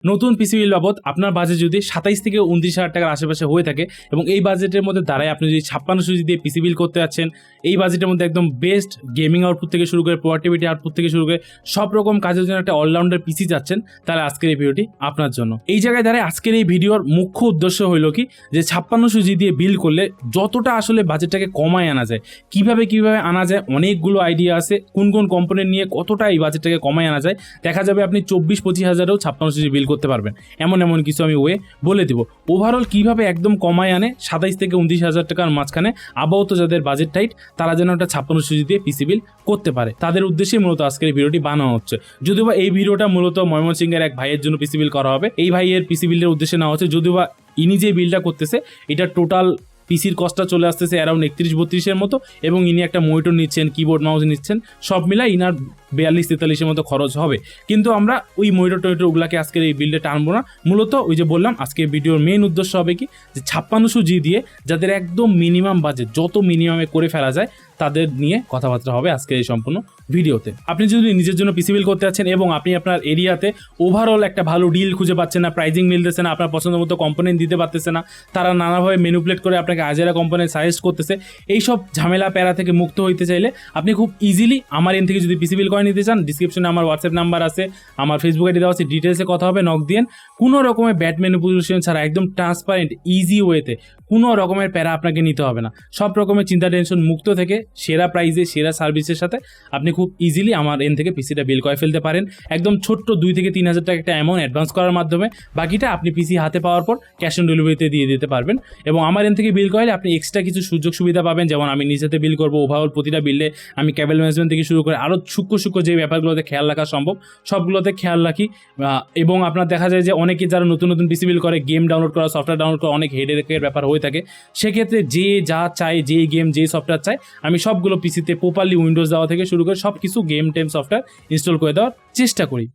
নতুন পিসি বিল বাবদ আপনার বাজেট যদি 27 থেকে 29,000 টাকার আশেপাশে হয়ে থাকে এবং এই বাজেটের মধ্যে দাঁড়ায় আপনি যদি 56 জিবি দিয়ে পিসি বিল করতে যাচ্ছেন, এই বাজেটের মধ্যে একদম বেস্ট গেমিং আউটপুট থেকে শুরু করে প্রোডাক্টিভিটি আউটপুট থেকে শুরু করে সব রকম কাজের জন্য একটা অলরাউন্ডার পিসি যাচ্ছেন, তাহলে আজকের এই ভিডিওটি আপনার জন্য। এই জায়গায় দাঁড়ায় আজকের এই ভিডিওর মুখ্য উদ্দেশ্য হলো কি, যে 56 জিবি দিয়ে বিল করলে যতটা আসলে বাজেটটাকে কমায় আনা যায়, কিভাবে আনা যায়, অনেকগুলো আইডিয়া আছে। কোন কোন কম্পোনেন্ট নিয়ে কতটা এই বাজেটটাকে কমায় আনা যায়, দেখা যাবে আপনি 24-25 হাজারেও 56 জিবি বিল করতে পারবেন। এমন কিছু আমি বলে দিব। ওভারঅল কিভাবে একদম কমায় আনে 27 থেকে 29,000 টাকার মাঝখানে আপাতত যাদের বাজেট টাইট, তারা যেন একটা 56 জিবি দিয়ে পিসি বিল করতে পারে, তাদের উদ্দেশ্যে মূলত আজকের এই ভিডিওটি বানানো হচ্ছে। যদিও বা এই ভিডিওটা মূলত ময়মনসিংহের এক ভাইয়ের জন্য পিসি বিল করা হবে। এই ভাইয়ের পিসি বিলের উদ্দেশ্যে নেওয়া হচ্ছে। যদিও বা ইনি যে বিলটা করতেছে, এটা টোটাল পিসির কস্টটা চলে আসতেছে অ্যারাউন্ড 31-32-এর মতো, এবং ইনি একটা মনিটর নিচ্ছেন, কিবোর্ড মাউস নিচ্ছেন, সব মিলাই ইনার 42-43-এর মতো খরচ হবে। কিন্তু আমরা ওই মনিটর ওগুলাকে আজকের এই বিলটা টানবো না। মূলত ওই যে বললাম, আজকের ভিডিওর মেইন উদ্দেশ্য হবে কি, যে 56 জিবি দিয়ে যাদের একদম মিনিমাম বাজেট, যত মিনিমামে করে ফেলা যায়, তাদের নিয়ে কথাবার্তা হবে আজকের এই সম্পূর্ণ ভিডিওতে। আপনি যদি নিজের জন্য পিসি বিল করতে যাচ্ছেন এবং আপনি আপনার এরিয়াতে ওভারঅল একটা ভালো ডিল খুঁজে পাচ্ছেন না, প্রাইজিং মিলতেছে না, আপনার পছন্দ মতো কম্পোনেন্ট দিতে পারতেছে না, তারা নানাভাবে ম্যানিপুলেট করে আপনাকে আজেরা কম্পোনেন্ট সাজেস্ট করতেছে, এইসব ঝামেলা প্যারা থেকে মুক্ত হইতে চাইলে আপনি খুব ইজিলি আমার এন থেকে যদি পিসি বিল করে নিতে চান, ডিসক্রিপশনে আমার হোয়াটসঅ্যাপ নাম্বার আছে, আমার ফেসবুক আইডি দেওয়া আছে, ডিটেলসে কথা হবে, নক দিয়েন। কোনো রকমের ব্যাড ম্যানিপুলেশন ছাড়া একদম ট্রান্সপারেন্ট ইজি ওয়েতে, কোনো রকমের প্যারা আপনাকে নিতে হবে না। সব রকমের চিন্তা টেনশন মুক্ত থেকে সেরা প্রাইজে সেরা সার্ভিসের সাথে আপনি খুব ইজিলি আমার এন থেকে পিসিটা বিল করে ফেলতে পারেন। একদম ছোট্ট 2 থেকে 3 হাজার টাকা একটা অ্যামাউন্ট অ্যাডভান্স করার মাধ্যমে বাকিটা আপনি পিসি হাতে পাওয়ার পর ক্যাশ অন ডেলিভারিতে দিয়ে দিতে পারবেন। এবং আমার এন থেকে বিল করলে আপনি এক্সট্রা কিছু সুযোগ সুবিধা পাবেন, যেমন আমি নিজেতে বিল করবো। ওভারঅল প্রতিটা বিলে আমি কেবল ম্যানেজমেন্ট থেকে শুরু করে আরও সূক্ষ্ম যে ব্যাপারগুলোতে খেয়াল রাখা সম্ভব, সবগুলোতে খেয়াল রাখি। এবং আপনার দেখা যায় যে অনেকে যারা নতুন পিসি বিল করে, গেম ডাউনলোড করা, সফটওয়্যার ডাউনলোড করা অনেক হেডেকের ব্যাপার হয়ে থাকে। সেক্ষেত্রে যে যা চাই, যে গেম যে সফটওয়্যার চাই, আমি সবগুলো পিসিতে প্রপারলি উইন্ডোজ দেওয়া থেকে শুরু করে সব কিছু গেম টেম সফটওয়্যার ইনস্টল করে দেওয়ার চেষ্টা করি।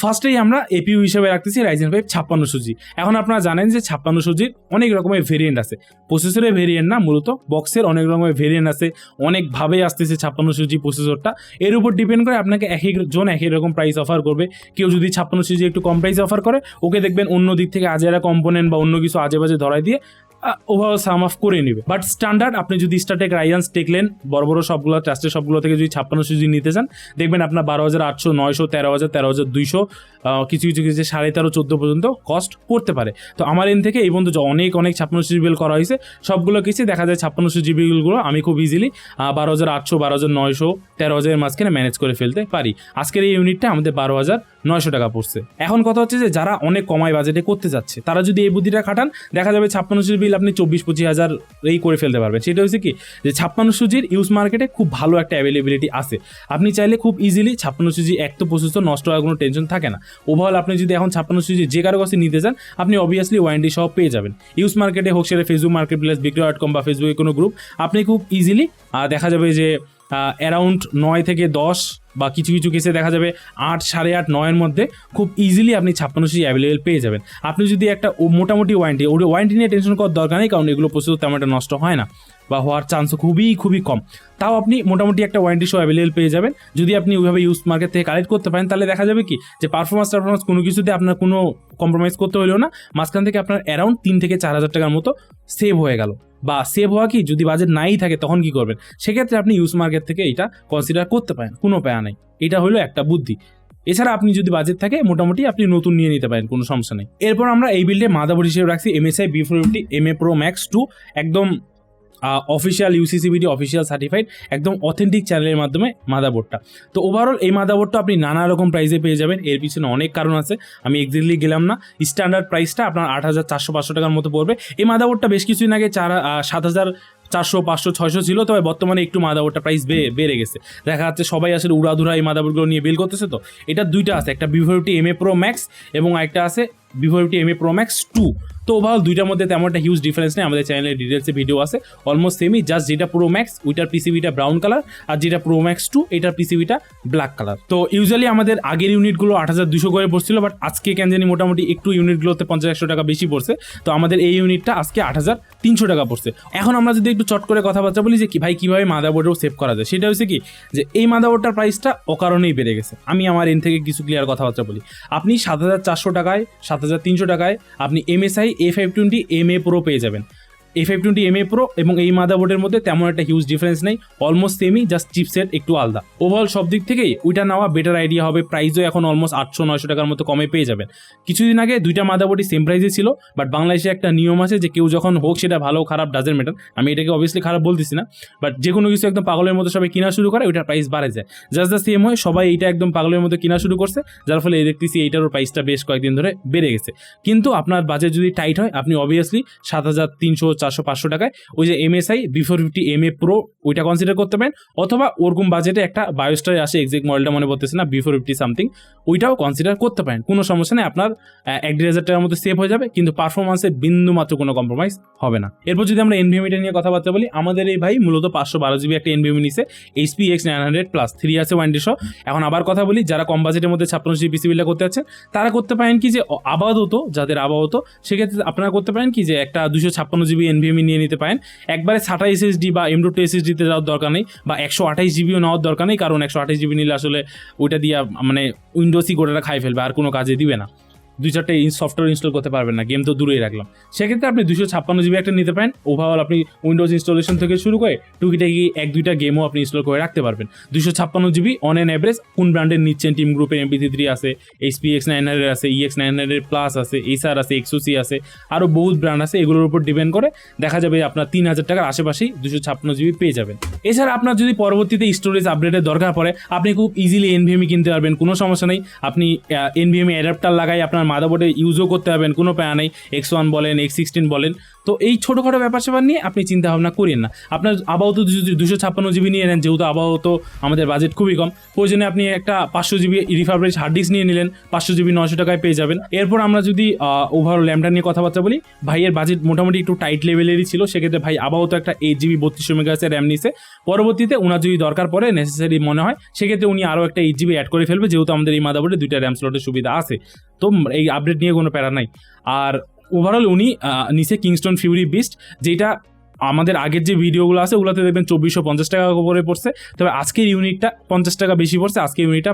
ফার্স্টেই আমরা এপিইউ হিসেবে রাখতেছি Ryzen 5 5600 জি। এখন আপনারা জানেন যে 5600 জির অনেক রকমের ভেরিয়েন্ট আছে, প্রসেসরের ভেরিয়েন্ট না, মূলত বক্সের অনেক রকমের ভেরিয়েন্ট আছে, অনেকভাবে আসতেছে 5600 জি প্রসেসরটা। এর উপর ডিপেন্ড করে আপনাকে এক একজন এক এক রকম প্রাইস অফার করবে। কেউ যদি 5600 জি একটু কম প্রাইস অফার করে, ওকে দেখবেন অন্য দিক থেকে আজেরা কম্পোনেন্ট বা অন্য কিছু আজে বাজে ধরাই দিয়ে ওভাবে সাম অফ করে নেবে। বাট স্ট্যান্ডার্ড আপনি যদি স্টারটেক রাইজেন টেকলেন বড় সবগুলো ট্রাস্টের সবগুলো থেকে যদি 5600 জি নিতে চান, দেখবেন আপনার 12,800, 900, 13,000, 13,200, কিছু 13,500-14 পর্যন্ত কস্ট পড়তে পারে। তো আমার এন থেকে এই পর্যন্ত অনেক 5600 জিবি বিল করা হয়েছে, সবগুলো কিছু দেখা যায় 5600 জিবি বিলগুলো আমি খুব ইজিলি 12,800, 12,900, 13,000 মাঝখানে ম্যানেজ করে ফেলতে পারি। আজকের এই ইউনিটটা আমাদের 12,900 টাকা পড়ছে। এখন কথা হচ্ছে যে যারা অনেক কমাই বাজেটে করতে যাচ্ছে, তারা যদি এই বুদ্ধিটা খাটান, দেখা যাবে 5600 বিল আপনি 24-25 হাজার এই করে ফেলতে পারবেন। সেটা হচ্ছে কি, যে 5600 জির ইউজ মার্কেটে খুব ভালো একটা অ্যাভেলেবিলিটি আছে। আপনি চাইলে খুব ইজিলি 5600 জি এক তো প্রসেসর নষ্ট হওয়ার কোনো টেনশন থাকে না। ওভারঅল আপনি যদি এখন 5600 জি যে কারো কাছে নিতে চান, আপনি অবভিয়াসলি ওয়ারেন্টি সহ পেয়ে যাবেন। ইউজ মার্কেটে হোক, সেটা ফেসবুক মার্কেট প্লেস, বিক্রয়.com বা ফেসবুকে কোনো গ্রুপ, আপনি খুব ইজিলি দেখা যাবে যে অ্যারাউন্ড 9 থেকে 10 বা কিছু কিছু কেসে দেখা যাবে 8, 8.5, 9-এর মধ্যে খুব ইজিলি আপনি 56 সিজি অ্যাভেলেবেল পেয়ে যাবেন। আপনি যদি একটা মোটামুটি ওয়ারেন্টি নিয়ে টেনশন করার দরকার নেই, কারণ এগুলো প্রচুর তেমন একটা নষ্ট হয় না বা হওয়ার চান্সও খুবই খুবই কম। তাও আপনি মোটামুটি একটা ওয়ারেন্টি সহ অ্যাভেলেবেল পেয়ে যাবেন। যদি আপনি ওইভাবে ইউজ মার্কেট থেকে কালেক্ট করতে পারেন, তাহলে দেখা যাবে কি যে পারফরমেন্স কোনো কিছুতে আপনার কোনো কম্প্রোমাইজ করতে হলেও না, মাঝখান থেকে আপনার অ্যারাউন্ড 3 থেকে 4 হাজার টাকার মতো সেভ হয়ে গেল। বা সেভ হওয়া কি, যদি বাজেট নাই থাকে তখন কি করবেন, সেক্ষেত্রে আপনি ইউজ মার্কেট থেকে এটা কনসিডার করতে পারেন, কোনো প্যারা নাই। এটা হলো একটা বুদ্ধি। এছাড়া আপনি যদি বাজেট থাকে মোটামুটি আপনি নতুন নিয়ে নিতে পারেন, কোনো সমস্যা নেই। এরপর আমরা এই বিল্ডে মাদারবোর্ড হিসেবে রাখছি MSI B450 MA Pro Max 2, একদম অফিসিয়াল UCCBD অফিসিয়াল সার্টিফাইড, একদম অথেন্টিক চ্যানেলের মাধ্যমে মাদারবোর্ডটা। তো ওভারঅল এই মাদারবোর্ডটা আপনি নানা রকম প্রাইসে পেয়ে যাবেন। এর পিছনে অনেক কারণ আছে, আমি এক্স্যাক্টলি গেলাম না। স্ট্যান্ডার্ড প্রাইসটা আপনার 8,400-500 টাকার মতো পড়বে। এই মাদারবোর্ডটা বেশ কিছুদিন আগে 7,400, 500, 600 ছিল, তবে বর্তমানে একটু মাদারবোর্ডটা প্রাইস বেড়ে গেছে। দেখা যাচ্ছে সবাই আসলে উড়াধুরা এই মাদারবোর্ডগুলো নিয়ে বিল করতেছে। তো এটা দুইটা আছে, একটা B450 MA Pro Max এবং একটা আছে B450 MA Pro Max 2। তো ওভারঅল দুইটার মধ্যে তেমন একটা হিউজ ডিফারেন্স নেই, আমাদের চ্যানেলে ডিটেলসে ভিডিও আছে, অলমোস্ট সেমই। জাস্ট যেটা Pro Max ওইটার পিসিবিটা ব্রাউন কালার, আর যেটা Pro Max 2 এটার পিসিবিটা ব্ল্যাক কালার। তো ইউজুয়ালি আমাদের আগের ইউনিটগুলো 8,200 করে পড়ছিল, বাট আজকে কেন জানি মোটামুটি একটু ইউনিটগুলোতে 50-100 টাকা বেশি পড়ছে। তো আমাদের এই ইউনিটটা আজকে 8,300 টাকা পড়ছে। এখন আমরা যদি একটু চট করে কথাবার্তা বলি যে কি ভাই কীভাবে মাদারবোর্ডেও সেভ করা যায়, সেটা হচ্ছে কি যে এই মাদারবোর্ডটার প্রাইসটা অকারণেই বেড়ে গেছে। আমি আমার এন থেকে কিছু ক্লিয়ার কথাবার্তা বলি। আপনি 7,400 টাকায়, 7,300 টাকায় আপনি MSI A520 MA Pro পেয়ে যাবেন। A520 MA Pro এবং এই মাদারবোর্ডের মধ্যে তেমন একটা হিউজ ডিফারেন্স নেই, অলমোস্ট সেমই, জাস্ট চিপসেট একটু আলাদা। ওভারঅল সব দিক থেকেই ওইটা নেওয়া বেটার আইডিয়া হবে। প্রাইসও এখন অলমোস্ট 800-900 টাকার মতো কমে পেয়ে যাবেন। কিছুদিন আগে দুইটা মাদারবোর্ডই সেম প্রাইসে ছিল, বাট বাংলাদেশে একটা নিয়ম আছে যে কেউ যখন হোক, সেটা ভালো খারাপ ডাজেন্ট ম্যাটার, আমি এটাকে অবভিয়াসলি খারাপ বলতেছি না, বাট যে কোনো কিছু একদম পাগলের মতো সবাই কিনা শুরু করে, ওইটার প্রাইস বাড়ে যায়। জাস্ট দ্য সেম হয়, সবাই এইটা একদম পাগলের মতো কিনা শুরু করছে, যার ফলে দেখতেছি এইটারও প্রাইসটা বেশ কয়েকদিন ধরে বেড়ে গেছে। কিন্তু আপনার বাজেট যদি টাইট হয়, আপনি অবভিয়াসলি 7,300, 400, 500 টাকায় ওই যে MSI B450 MA Pro ওইটা কনসিডার করতে পারেন, অথবা ওরকম বাজেটে একটা বায়োস্টার আসে, এক্সাক্ট মডেলটা মনে পড়তেছে না, B450 সামথিং, ওইটাও কনসিডার করতে পারেন। কোনো সমস্যা নেই, আপনার 1,500 টাকার মতো সেভ হয়ে যাবে, কিন্তু পারফরমেন্সে বিন্দু মাত্র কোনো কম্প্রোমাইজ হবে না। এরপর যদি আমরা NVMe নিয়ে কথাবার্তা বলি, আমাদের এই ভাই মূলত 512 GB একটা NVMe নিছে, HP EX900 Plus 3 আছে ওয়ারেন্টি সহ। এখন আবার কথা বলি, যারা কম বাজেটের মধ্যে 56 GB পিসি বিল্ডটা করতে যাচ্ছেন, তারা করতে পারেন কি যে যাদের আপাতত, সেক্ষেত্রে আপনারা করতে পারেন কি যে একটা 256 GB NVMe নিয়ে নিতে পারেন। একবারে SATA SSD বা M.2 SSD তে যাওয়ার দরকার নেই, বা 128 GBও নেওয়ার দরকার নেই, কারণ 128 GB নিলে আসলে ওইটা দিয়ে মানে উইন্ডোজই গোটাটা খাই ফেলবে, আর কোনো কাজে দিবে না। 2-4টা সফটওয়্যার ইনস্টল করতে পারবেন না, গেম তো দূরেই রাখলাম। সেক্ষেত্রে আপনি 256 GB একটা নিতে পারেন। ওভারঅল আপনি উইন্ডোজ ইনস্টলেশন থেকে শুরু করে টুকিটাকি 1-2টা গেমও আপনি ইনস্টল করে রাখতে পারবেন। 256 GB অন অ্যান অ্যাভারেজ। কোন ব্র্যান্ডের নিচ্ছেন, টিম গ্রুপের MP3 আছে, HP EX900 আছে, EX900 Plus আছে, Acer আছে, XOC আছে, আরও বহুত ব্র্যান্ড আছে, এগুলোর উপর ডিপেন্ড করে দেখা যাবে আপনার 3,000 টাকার আশেপাশেই 256 GB পেয়ে যাবেন। এছাড়া আপনার যদি পরবর্তীতে স্টোরেজ আপডেটের দরকার পড়ে, আপনি খুব ইজিলি NVMe কিনতে পারবেন, কোনো সমস্যা নেই। আপনি NVMe অ্যাডাপ্টার লাগাই আপনার মাদারবোর্ডে ইউজও করতে পারবেন, কোনো প্যারা নেই। X1 বলেন, X16 বলেন। তো এই ছোটোখাটো ব্যাপার স্যাপার নিয়ে আপনি চিন্তা ভাবনা করেন না। আপনার আপাতত যদি 256 GB নিয়ে নেন, যেহেতু আপাতত আমাদের বাজেট খুবই কম, প্রয়োজনে আপনি একটা 500 GB রিফারবিশ হার্ড ডিস্ক নিয়ে নিলেন, 500 GB 900 টাকায় পেয়ে যাবেন। এরপর আমরা যদি ওভারঅল র্যামটা নিয়ে কথাবার্তা বলি, ভাইয়ের বাজেট মোটামুটি একটু টাইট লেভেলেরই ছিল, সেক্ষেত্রে ভাই আপাতত একটা 8 GB 3200 MHz র্যাম নিছে। পরবর্তীতে ওনার যদি দরকার পড়ে, নেসেসারি মনে হয়, সেক্ষেত্রে উনি আরও একটা 8 GB অ্যাড করে ফেলবে, যেহেতু আমাদের এই মাদারবোর্ডে 2টা র্যাম স্লটের সুবিধা আছে। তো এই আপডেট নিয়ে কোনো প্যারা নাই। আর ওভারঅল উনি নিচে কিংস্টন ফিউরি বিস্ট, যেটা আমাদের আগের যে ভিডিওগুলো আছে ওগুলোতে দেখবেন 2,450 টাকা করে পড়ছে, তবে আজকের ইউনিটটা 50 টাকা বেশি পড়ছে, আজকের ইউনিটটা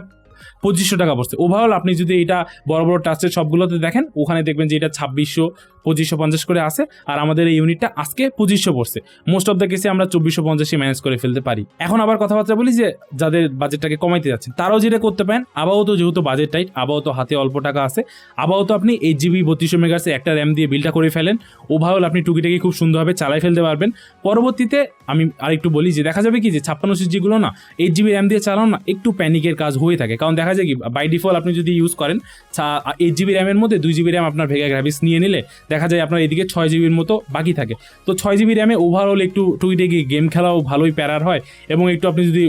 2,500 টাকা পড়ছে। ওভারঅল আপনি যদি এটা বড় বড় টাচের সবগুলোতে দেখেন, ওখানে দেখবেন যে এটা 2,600, 2,550 করে আছে, আর আমাদের এই ইউনিটটা আজকে 2,500 পড়ছে। মোস্ট অফ দ্য কেসে আমরা 2,450 ম্যানেজ করে ফেলতে পারি। এখন আবার কথাবার্তা বলি যে যাদের বাজেটটাকে কমাইতে যাচ্ছেন, তারাও যেটা করতে পারেন, আপাতত যেহেতু বাজেট টাইট, আপাতত হাতে অল্প টাকা আছে, আপাতত আপনি 8 GB 3200 MHz একটা র্যাম দিয়ে বিলটা করে ফেলেন। ওভারঅল আপনি টুকিটাকি খুব সুন্দরভাবে চালাই ফেলতে পারবেন। পরবর্তীতে আমি আরেকটু বলি যে দেখা যাবে কি যে 56 জিবিগুলো না 8 GB র্যাম দিয়ে চালানো না একটু প্যানিকের কাজ হয়ে থাকে, কারণ দেখা যায় কি বাই ডিফল্ট আপনি যদি ইউজ করেন 8 GB র্যামের মধ্যে 2 GB র্যাম আপনার ভেগা গ্রাফিক্স নিয়ে নিলে দেখা যায় আপনার এদিকে 6 জিবির মতো বাকি থাকে। তো 6 জিবি র্যামে ওভারঅল একটু টুকিটাকি গেম খেলাও ভালোই প্যারার হয়, এবং একটু আপনি যদি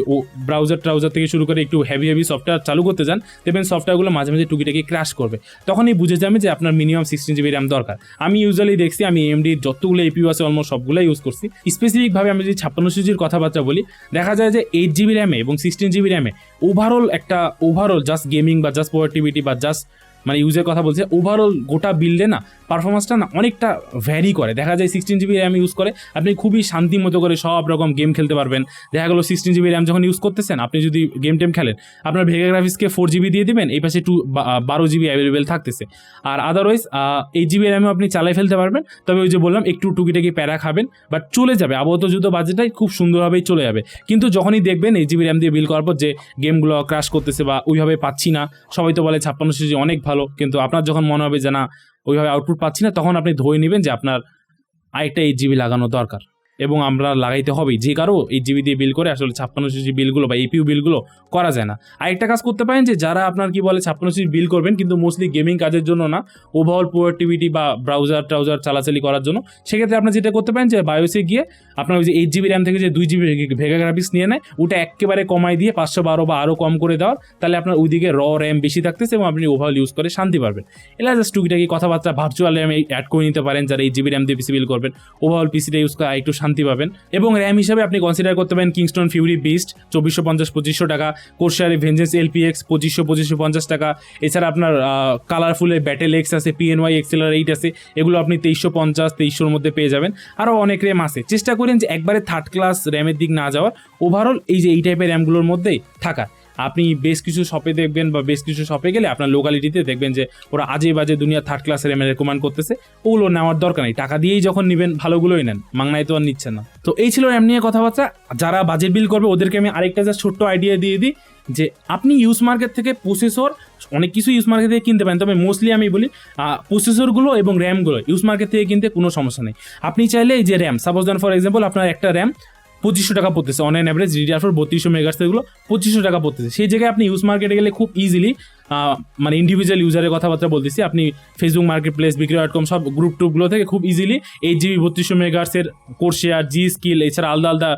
ব্রাউজার থেকে শুরু করে একটু হেভি সফটওয়্যার চালু করতে যান, দেখবেন সফটওয়্যারগুলো মাঝে মাঝে টুকিটাকি ক্র্যাশ করবে, তখনই বুঝে যাবে যে আপনার মিনিমাম 16 জিবি র্যাম দরকার। আমি ইউজুয়ালি দেখছি, আমি AMD যতগুলো APU আছে অলমোস্ট সবগুলো ইউজ করছি। স্পেসিফিকভাবে আমি যদি 56 জিবির কথাবার্তা বলি, দেখা যায় যে 8 জিবি র্যামে এবং 16 জিবি র্যামে ওভারঅল জাস্ট গেমিং বা জাস্ট প্রোডাক্টিভিটি বা জাস্ট মানে ইউজের কথা বলছে, ওভারঅল গোটা বিল্ডে না পারফরমেন্সটা না অনেকটা ভ্যারি করে। দেখা যায় 16 জিবি র্যাম ইউজ করে আপনি খুবই শান্তি মতো করে সব রকম গেম খেলতে পারবেন। দেখা গেলো 16 জিবি র্যাম যখন ইউজ করতেছেন, আপনি যদি গেম টেম খেলেন, আপনার ভেগা গ্রাফিক্সকে 4 জিবি দিয়ে দিবেন, এই পাশে 12 জিবি অ্যাভেলেবেল থাকতেছে। আর আদারওয়াইজ 8 জিবি র্যামও আপনি চালাই ফেলতে পারবেন। তবে ওই যে বললাম একটু টুকিটাকি প্যারা খাবেন, বাট চলে যাবে, আপাতত যুদ্ধ বাজেটাই খুব সুন্দরভাবেই চলে যাবে। কিন্তু যখনই দেখবেন 8 জিবি র্যাম দিয়ে বিল করার পর যে গেমগুলো ক্র্যাশ করতেছে বা ওইভাবে পাচ্ছি না, সবাই তো বলে 56 জিবি অনেক ভালো, কিন্তু আপনার যখন মনে হবে যে না ওইভাবে আউটপুট পাচ্ছি না, তখন আপনি ধরে নেবেন যে আপনার আরেকটা 8 জিবি লাগানো দরকার, এবং আমরা লাগাইতে হবেই। যে কারো 8 জিবি দিয়ে বিল করে আসলে 56 জিবি বিলগুলো বা APU বিলগুলো করা যায় না। আরেকটা কাজ করতে পারেন যে যারা আপনার কি বলে 56 জিবি বিল করবেন, কিন্তু মোস্টলি গেমিং কাজের জন্য না, ওভারঅল প্রোডাক্টিভিটি বা ব্রাউজার চালাচালি করার জন্য, সেক্ষেত্রে আপনি যেটা করতে পারেন যে বায়োসে গিয়ে আপনার ওই যে 8 জিবি র্যাম থেকে যে 2 জিবি ভেগা গ্রাফিক্স নিয়ে নেয়, ওটা একেবারে কমাই দিয়ে 512 বা আরও কম করে দেওয়ার, তাহলে আপনার ওইদিকে র্যাম বেশি থাকতেছে এবং আপনি ওভারঅল ইউজ করে শান্তি পারবেন। এটা জাস্ট টুকিটাকি কথাবার্তা, ভার্চুয়াল র্যাম অ্যাড করে নিতে পারেন যারা 8 জিবি র্যাম দিয়ে পিসি বিল করবেন, ওভারঅল পিসিটা ইউজ করে একটু শান্তি পাবেন। এবং র্যাম হিসাবে আপনি কনসিডার করতে পারেন কিংস্টন ফিউরি বিস্ট 2450-2500 টাকা, কোর্সারের ভেঞ্জেন্স LPX 2550 টাকা। এছাড়া আপনার কালারফুলের ব্যাটেল এক্স আছে, PNY XLR8 আছে, এগুলো আপনি 2350-2300 মধ্যে পেয়ে যাবেন। আরও অনেক র্যাম আছে, চেষ্টা করেন যে একবারে থার্ড ক্লাস র্যামের দিক না যাওয়ার, ওভারঅল এই টাইপের র্যামগুলোর মধ্যেই থাকা। আপনি বেশ কিছু শপে দেখবেন বা বেশ কিছু শপে গেলে আপনার লোকালিটিতে দেখবেন যে ওরা আজে বাজে দুনিয়া থার্ড ক্লাস র্যামে রেকমেন্ড করতেছে, ওগুলো নেওয়ার দরকার নেই, টাকা দিয়েই যখন নেবেন ভালোগুলোই নেন, মাংনায় তো আর নিচ্ছেন না। তো এই ছিল র্যাম নিয়ে কথাবার্তা। যারা বাজেট বিল করবে ওদেরকে আমি আরেকটা জাস্ট ছোট্ট আইডিয়া দিয়ে দিই যে আপনি ইউজ মার্কেট থেকে প্রসেসর অনেক কিছু ইউজ মার্কেট থেকে কিনতে পারেন, তবে মোস্টলি আমি বলি প্রসেসরগুলো এবং র্যামগুলো ইউজ মার্কেট থেকে কিনতে কোনো সমস্যা নেই। আপনি চাইলে এই যে RAM, suppose then for example আপনার একটা র্যাম 2500 টাকা পড়তেছে, on an average DDR4 3200 megahertz এগুলো 2500 টাকা পড়তেছে, সেই জায়গায় আপনি ইউজ মার্কেটে গেলে খুব ইজিলি, মানে ইন্ডিভিজুয়াল ইউজারের কথাবার্তা বলতেছি, আপনি ফেসবুক মার্কেট প্লেস, বিক্রয়.com সব গ্রুপ টুপগুলো থেকে খুব ইজিলি 8 জিবি 3200 মেগাহার্টসের কোর্সেয়ার, জি স্কিল, এছাড়া আলাদা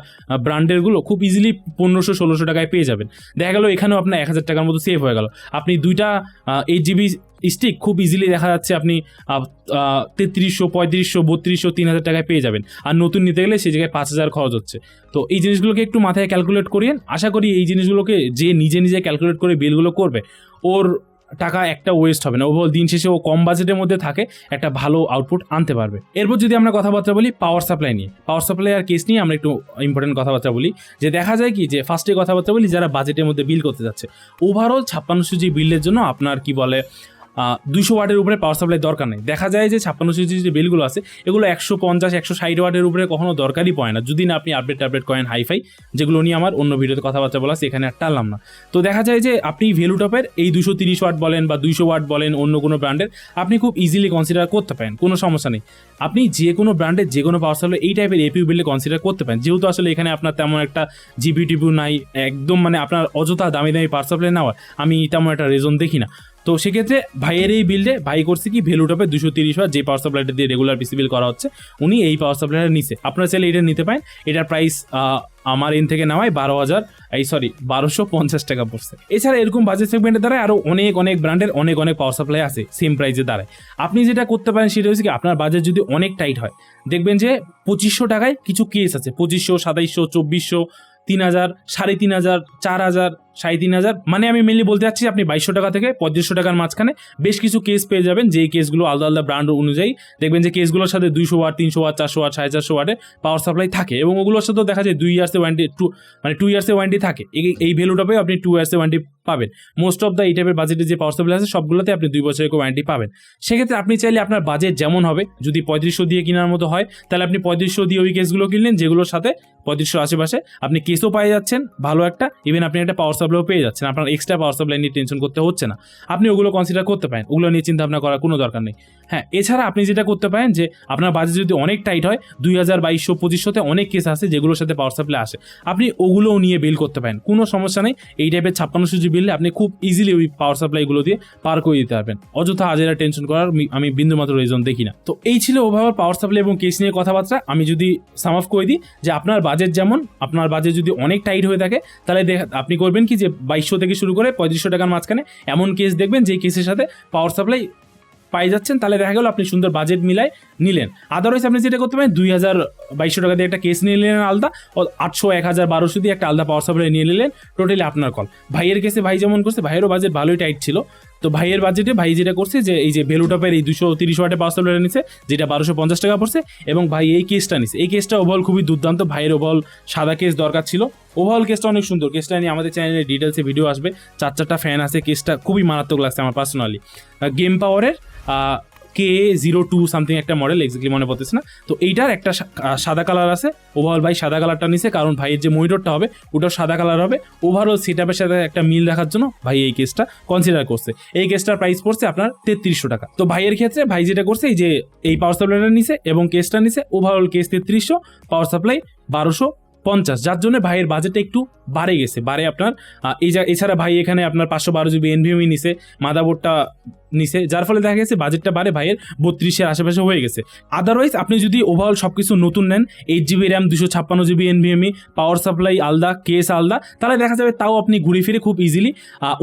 ব্র্যান্ডেরগুলো খুব ইজিলি 1500-1600 টাকায় পেয়ে যাবেন। দেখা গেল এখানেও আপনার 1000 টাকার মতো সেভ হয়ে গেল। আপনি দুইটা 8 জিবি স্টিক খুব ইজিলি দেখা যাচ্ছে আপনি 3300, 3500, 3200, 3000 টাকায় পেয়ে যাবেন। আর নতুন নিতে গেলে সেই জায়গায় 5000 খরচ হচ্ছে। তো এই জিনিসগুলোকে একটু মাথায় ক্যালকুলেট করিয়েন। আশা করি এই জিনিসগুলোকে যে নিজে ক্যালকুলেট করে বিলগুলো করবে, ওর টাকা একটা ওয়েস্ট হবে না, ওভারঅল দিন শেষে ও কম বাজেটের মধ্যে থাকে একটা ভালো আউটপুট আনতে পারবে। এরপর যদি আমরা কথাবার্তা বলি পাওয়ার সাপ্লাই নিয়ে, পাওয়ার সাপ্লাই আর কেস নিয়ে আমরা একটু ইম্পর্টেন্ট কথাবার্তা বলি। যে দেখা যায় কি যে ফার্স্টে কথাবার্তা বলি যারা বাজেটের মধ্যে বিল করতে যাচ্ছে, ওভারঅল 5600 জিবি বিলের জন্য আপনার কি বলে 200 ওয়াটের উপরে পাওয়ার সাপ্লাই দরকার নেই। দেখা যায় যে 5600 জিবি যে বিলগুলো আছে এগুলো 150-160 ওয়াটের উপরে কখনো দরকারই পড়ে না, যদি না আপনি আপডেট করেন হাইফাই, যেগুলো নিয়ে আমার অন্য ভিডিওতে কথাবার্তা বলা আছে, এখানে আর টানলাম না। তো দেখা যায় যে আপনি ভ্যালুটপের এই 230 ওয়াট বলেন বা 200 ওয়াট বলেন অন্য কোনো ব্র্যান্ডের, আপনি খুব ইজিলি কনসিডার করতে পারেন, কোনো সমস্যা নেই। আপনি যে কোনো ব্র্যান্ডের যে কোনো পাওয়ার সাপ্লাই এই টাইপের APU বিলে কনসিডার করতে পারেন, যেহেতু আসলে এখানে আপনার তেমন একটা জিবি টিপু নাই, একদম মানে আপনার অযথা দামি পাওয়ার সাপ্লাই নেওয়ার আমি তেমন একটা রিজন দেখি না। তো সেক্ষেত্রে ভাইয়ের এই বিল্ডে ভাই করছে কি ভ্যালুটপে 230 ওয়াট যে পাওয়ার সাপ্লাইটা দিয়ে রেগুলার পিসি বিল করা হচ্ছে, উনি এই পাওয়ার সাপ্লাইটা নিছে। আপনারা চাইলে এটা নিতে পারেন। এটার প্রাইস আমার এন থেকে নেওয়ায় 1250 টাকা পড়ছে। এছাড়া এরকম বাজেট সেগমেন্টের দ্বারা আরও অনেক ব্র্যান্ডের অনেক পাওয়ার সাপ্লাই আছে সেম প্রাইসে দাঁড়ায়। আপনি যেটা করতে পারেন সেটা হচ্ছে কি আপনার বাজেট যদি অনেক টাইট হয়, দেখবেন যে 2500 টাকায় কিছু কেস আছে, 2500, 2700, 2400, 3000, 3500, 4000, 3500, মানে আমি মেনলি বলতে চাচ্ছি আপনি 2200 টাকা থেকে 3500 টাকার মাঝখানে বেশ কিছু কেস পেয়ে যাবেন, যেই কেসগুলো আলাদা ব্র্যান্ড অনুযায়ী দেখবেন যে কেসগুলোর সাথে 200 ওয়াট, 300 ওয়াট, 400 ওয়াট, 450 ওয়াটের পাওয়ার সাপ্লাই থাকে, এবং ওগুলোর সাথেও দেখা যায় 2 ইয়ার্সের ওয়ারেন্টি, 2 ইয়ার্সের ওয়ারেন্টি থাকে। এই ভ্যালুটাপে আপনি 2 ইয়ার্সের ওয়ারেন্টি পাবেন। মোস্ট অফ দ্য এই টাইপের বাজেটের যে পাওয়ার সাপ্লাই আছে সবগুলোতে আপনি 2 বছরের ওয়ারেন্টি পাবেন। সেক্ষেত্রে আপনি চাইলে আপনার বাজেট যেমন হবে, যদি 3500 দিয়ে কেনার মতো হয় তাহলে আপনি 3500 দিয়ে ওই কেসগুলো কিনলেন, যেগুলোর সাথে 3500 আশেপাশে আপনি কেসও পাই যাচ্ছেন ভালো একটা, ইভেন আপনি একটা পাওয়ার সাপ্লাইও পেয়ে যাচ্ছেন, আপনার এক্সট্রা পাওয়ার সাপ্লাই নিয়ে টেনশন করতে হচ্ছে না। আপনি ওগুলো কনসিডার করতে পারেন, ওগুলো নিয়ে চিন্তা ভাবনা করার কোনো দরকার নেই। হ্যাঁ, এছাড়া আপনি যেটা করতে পারেন যে আপনার বাজেট যদি অনেক টাইট হয়, 2022-2500-তে অনেক কেস আছে যেগুলোর সাথে পাওয়ার সাপ্লাই আসে, আপনি ওগুলোও নিয়ে বিল করতে পারেন, কোনো সমস্যা নেই। এই টাইপের 5600 জিবি বিললে আপনি খুব ইজিলি ওই পাওয়ার সাপ্লাইগুলো দিয়ে পার করে দিতে পারবেন। অযথা আজেরা টেনশন করার আমি বিন্দুমাত্র রিজন দেখি না। তো এই ছিল ওভারঅল পাওয়ার সাপ্লাই এবং কেস নিয়ে কথাবার্তা। আমি যদি সাম অফ করে দিই যে আপনার বাজেট যেমন, আপনার বাজেট যদি অনেক টাইট হয়ে থাকে তাহলে আপনি করবেন কি যে 2200 থেকে শুরু করে 3500 টাকার মাঝখানে এমন কেস দেখবেন যে কেসের সাথে পাওয়ার সাপ্লাই পাই যাচ্ছেন, তাহলে দেখা গেল আপনি সুন্দর বাজেট মিলাই নিলেন। আদারওয়াইজ আপনি যেটা করতে পারেন 2200 টাকা দিয়ে একটা কেস নিয়ে নিলেন আলাদা, 800, 1000, 1200 দিয়ে একটা আলাদা পাওয়ার সাপ্লাই নিয়ে নিলেন, টোটালি আপনার কল। ভাইয়ের কেসে ভাই যেমন করছে, ভাইয়েরও বাজেট ভালোই টাইট ছিল, তো ভাইয়ের বাজেটে ভাই যেটা করছে যে এই যে ভ্যালুটপের এই 230 ওয়াটের পাওয়ার সাপ্লাই নিচ্ছে, যেটা 1250 টাকা পড়ছে, এবং ভাই এই কেসটা নিচ্ছে। এই কেসটা ওভারঅল খুবই দুর্দান্ত, ভাইয়ের ওভারঅল সাদা কেস দরকার ছিল, ওভারঅল কেসটা অনেক সুন্দর। কেসটা নিয়ে আমাদের চ্যানেলে ডিটেলসে ভিডিও আসবে, 4-4টা ফ্যান আছে, কেসটা খুবই মারাত্মক লাগছে আমার পার্সোনালি। গেম পাওয়ারের K02 সামথিং একটা মডেল, এক্স্যাক্টলি মনে পড়তেছে না। তো এইটার একটা সাদা কালার আছে, ওভারঅল ভাই সাদা কালারটা নিছে, কারণ ভাইয়ের যে মনিটরটা হবে ওটাও সাদা কালার হবে। ওভারঅল সেটআপের সাথে একটা মিল রাখার জন্য ভাই এই কেসটা কনসিডার করছে। এই কেসটার প্রাইস পড়ছে আপনার 3300 টাকা। তো ভাইয়ের ক্ষেত্রে ভাই যেটা করছে এই যে এই পাওয়ার সাপ্লাইটা নিছে এবং কেসটা নিছে, ওভারঅল কেস 3300, পাওয়ার সাপ্লাই 1250, যার জন্য ভাইয়ের বাজেটটা একটু বাড়ে আপনার। এছাড়া ভাই এখানে আপনার 512 জিবি NVMe নিছে, মাদারবোর্ডটা নিছে, যার ফলে দেখা গেছে বাজেটটা বাড়ে ভাইয়ের 32-এর আশেপাশে হয়ে গেছে। আদারওয়াইজ আপনি যদি ওভারঅল সব কিছু নতুন নেন, 8 GB RAM, 256 GB NVMe, power supply আলাদা, কেস আলাদা, তাহলে দেখা যাবে তাও আপনি ঘুরে ফিরে খুব ইজিলি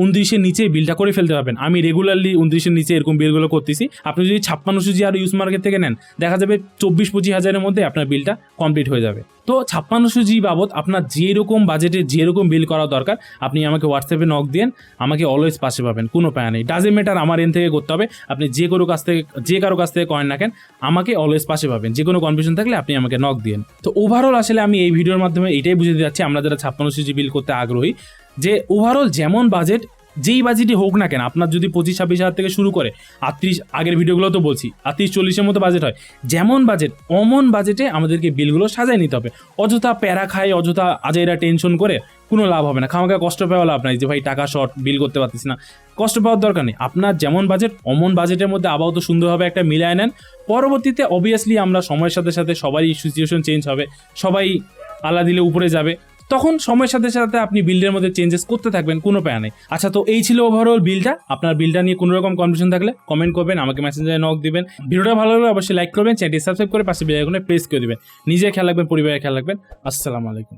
29-এর নিচে বিলটা করে ফেলতে পারবেন। আমি রেগুলারলি 29-এর নিচে এরকম বিলগুলো করতেছি। আপনি যদি 5600 জি আর ইউজ মার্কেট থেকে নেন, দেখা যাবে 24-25 হাজারের মধ্যে আপনার বিলটা কমপ্লিট হয়ে যাবে। তো 5600 জি বাবদ আপনার যেরকম বাজেটে যেরকম বিল করা দরকার, আপনি আমাকে হোয়াটসঅ্যাপে নক দিন, আমাকে অলওয়েজ পাশে পাবেন, কোনো প্যারা নেই। ডাজেন্ট ম্যাটার আমার এন থেকে করতে হবে, আপনি যে কারো কাছ থেকে করেন না কেন, আমাকে অলওয়েজ পাশে পাবেন। যে কোনো কনফিউশন থাকলে আপনি আমাকে নক দিন। তো ওভারঅল আসলে আমি এই ভিডিওর মাধ্যমে এটাই বুঝে দিতে যাচ্ছি, আমরা যারা 5600 জি বিল করতে আগ্রহী, যে ওভারঅল যেমন বাজেট, যেই বাজেটই হোক না কেন, আপনার যদি 25-26 হাজার থেকে শুরু করে 38, আগের ভিডিওগুলো তো বলছি 38-40-এর মতো বাজেট হয়, যেমন বাজেট অমন বাজেটে আমাদেরকে বিলগুলো সাজায় নিতে হবে। অযথা প্যারা খায়, অযথা আজাইরা টেনশন করে কোনো লাভ হবে না। খামাখা কষ্ট পাওয়া লাভ নাই যে ভাই টাকা শর্ট, বিল করতে পারতেছি না, কষ্ট পাওয়ার দরকার নেই। আপনার যেমন বাজেট অমন বাজেটের মধ্যে আপাতত সুন্দরভাবে একটা মিলায় নেন। পরবর্তীতে অবভিয়াসলি আমরা সময়ের সাথে সাথে সবারই সিচুয়েশন চেঞ্জ হবে, সবাই আল্লাহ দিলে উপরে যাবে, তখন সময়ের সাথে সাথে আপনি বিল্ডের মধ্যে চেঞ্জেস করতে থাকবেন, কোনো প্যারা নেই। আচ্ছা, তো এই ছিল ওভারঅল বিলটা। আপনার বিলটা নিয়ে কোনো রকম কনফিউশন থাকলে কমেন্ট করবেন, আমাকে মেসেঞ্জারে নক দিবেন। ভিডিওটা ভালো লাগলে অবশ্যই লাইক করবেন, চ্যানেলটি সাবস্ক্রাইব করে পাশে বেল আইকনে প্রেস করে দিবেন। নিজে খেয়াল রাখবেন, পরিবারের খেয়াল রাখবেন। আসসালামু আলাইকুম।